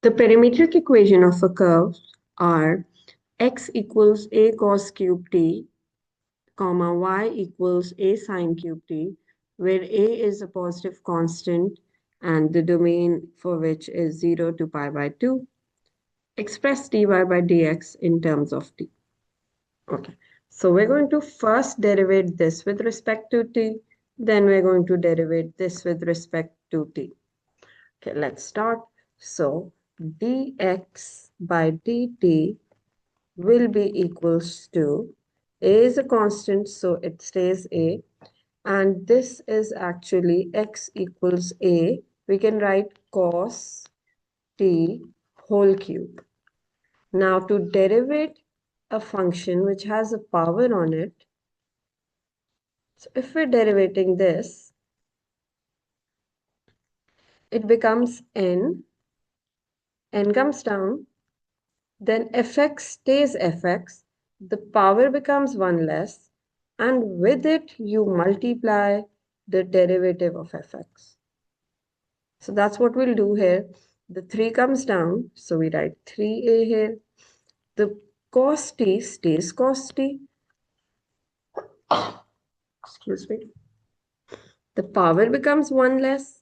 The parametric equation of a curve are x equals a cos cube t, comma y equals a sine cube t, where a is a positive constant and the domain for which is 0 to pi by 2. Express dy by dx in terms of t. Okay, so we're going to first derivate this with respect to t, then we're going to derivate this with respect to t. Okay, let's start. So dx by dt will be equals to, a is a constant, so it stays a, and this is actually x equals a. We can write cos t whole cube. Now to derivate a function which has a power on it, so if we're derivating this, it becomes n comes down, then fx stays fx, the power becomes 1 less, and with it you multiply the derivative of fx. So that's what we'll do here. The 3 comes down, so we write 3a here. The cos t stays cos t. Excuse me. The power becomes 1 less,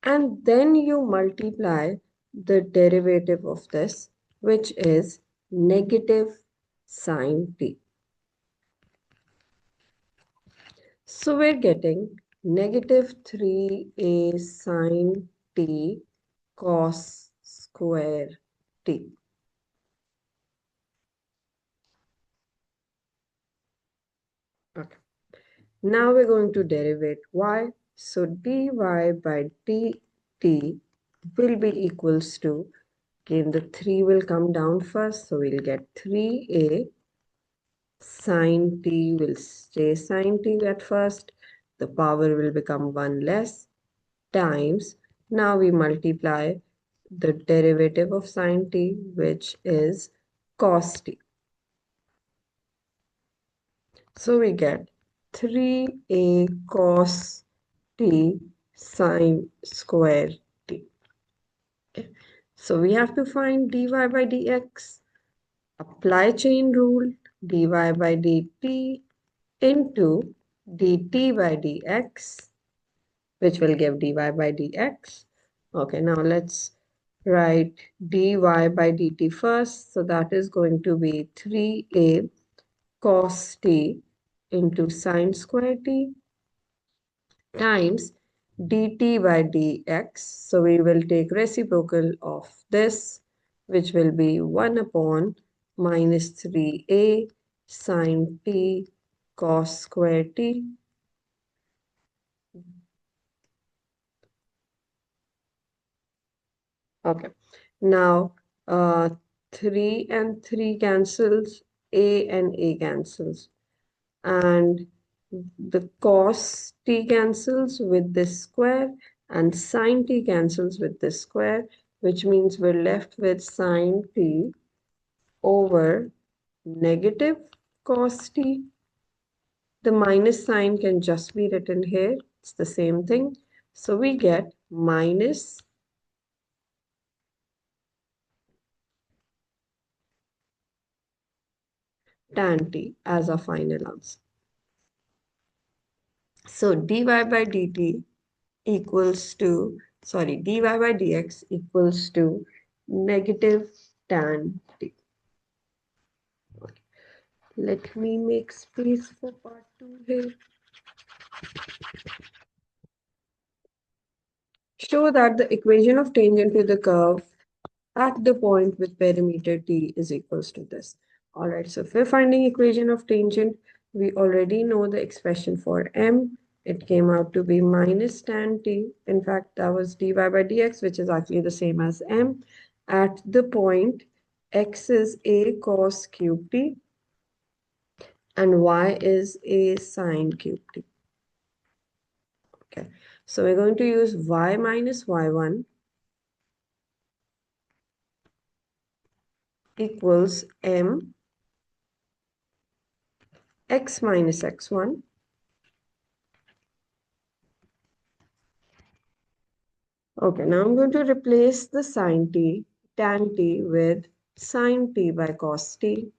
and then you multiply the derivative of this, which is negative sine t. So we're getting negative 3a sine t cos square t. Okay. Now we're going to derivate y. So dy by dt will be equals to, again the 3 will come down first, so we'll get 3a sine t will stay sine t at first, the power will become 1 less, times, now we multiply the derivative of sine t, which is cos t. So we get 3a cos t sine square t. Okay. So we have to find dy by dx. Apply chain rule, dy by dt into dt by dx, which will give dy by dx. Okay, now let's write dy by dt first. So that is going to be 3a cos t into sine square t times dt by dx. So we will take reciprocal of this, which will be 1 upon minus 3a sine t cos square t. Okay, now 3 and 3 cancels, a and a cancels, and the cos t cancels with this square and sine t cancels with this square, which means we're left with sine t over negative cos t. The minus sign can just be written here. It's the same thing. So we get minus tan t as our final answer. So dy by dt equals to, dy by dx equals to negative tan t. Let me make space for part 2 here. Show that the equation of tangent to the curve at the point with perimeter t is equals to this. All right, so if we're finding equation of tangent, we already know the expression for m. It came out to be minus tan t. In fact, that was dy by dx, which is actually the same as m. At the point, x is a cos cube t and y is a sine cube t. Okay, so we're going to use y minus y1 equals m x minus x1 . Okay, now I'm going to replace the sine t tan t with sin t by cos t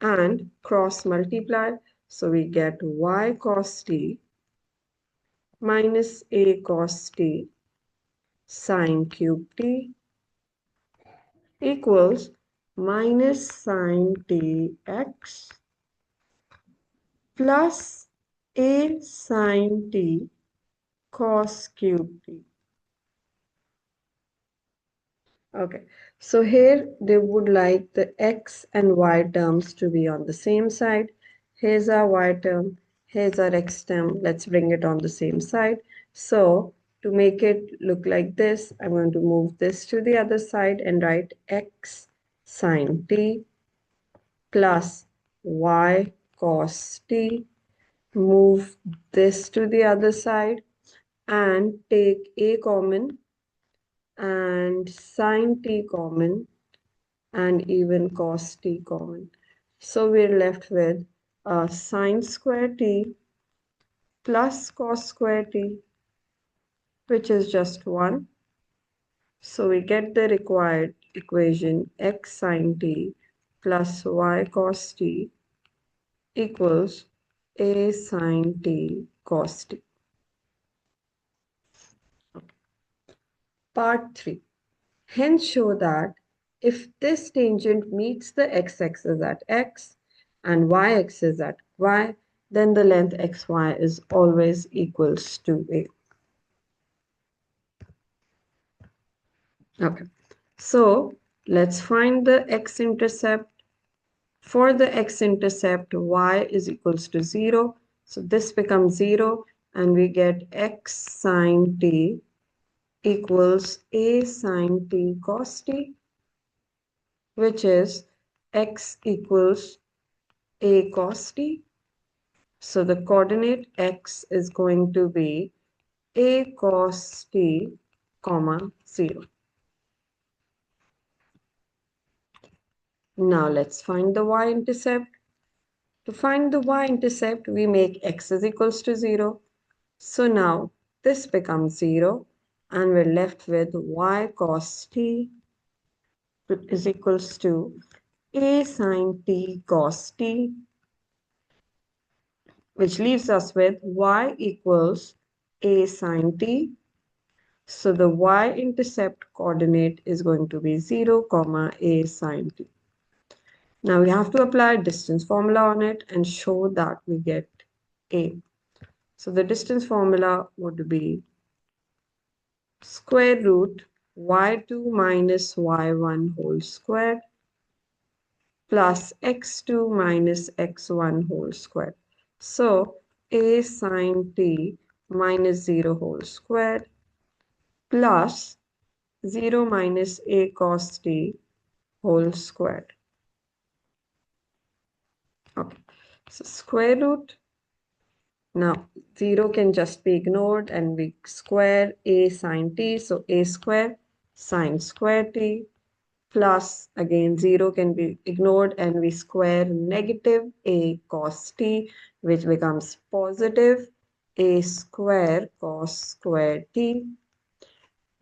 and cross multiply. So we get y cos t minus a cos t sin cube t equals minus sin tx plus a sin t cos cube t. Okay, so here they would like the x and y terms to be on the same side. Here's our y term, here's our x term. Let's bring it on the same side. So to make it look like this, I'm going to move this to the other side and write x sine t plus y cos t. Move this to the other side and take a common and sine t common and even cos t common. So we're left with sine square t plus cos square t, which is just 1. So we get the required equation x sine t plus y cos t equals a sine t cos t. Part 3. Hence show that if this tangent meets the x-axis at x and y-axis at y, then the length xy is always equals to a. Okay, so let's find the x-intercept. For the x-intercept, y is equals to 0. So this becomes 0 and we get x sine t equals a sine t cos t, which is x equals a cos t. So the coordinate x is going to be a cos t, comma 0. Now let's find the y-intercept. To find the y-intercept, we make x is equals to 0. So now this becomes 0 and we're left with y cos t is equals to a sine t cos t, which leaves us with y equals a sine t. So the y-intercept coordinate is going to be 0, comma a sine t. Now we have to apply distance formula on it and show that we get a. So the distance formula would be square root y2 minus y1 whole square plus x2 minus x1 whole square. So a sine t minus 0 whole square plus 0 minus a cos t whole square. Okay, so square root. Now 0 can just be ignored and we square a sine t. So a square sine square t plus again 0 can be ignored and we square negative a cos t, which becomes positive a square cos square t.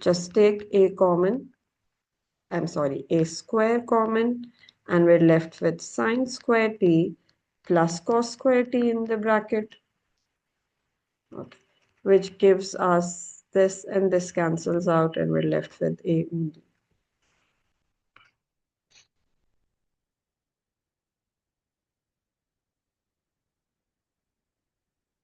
Just take a common, a square common, and we're left with sine square t plus cos square t in the bracket, okay, which gives us this and this cancels out and we're left with a only.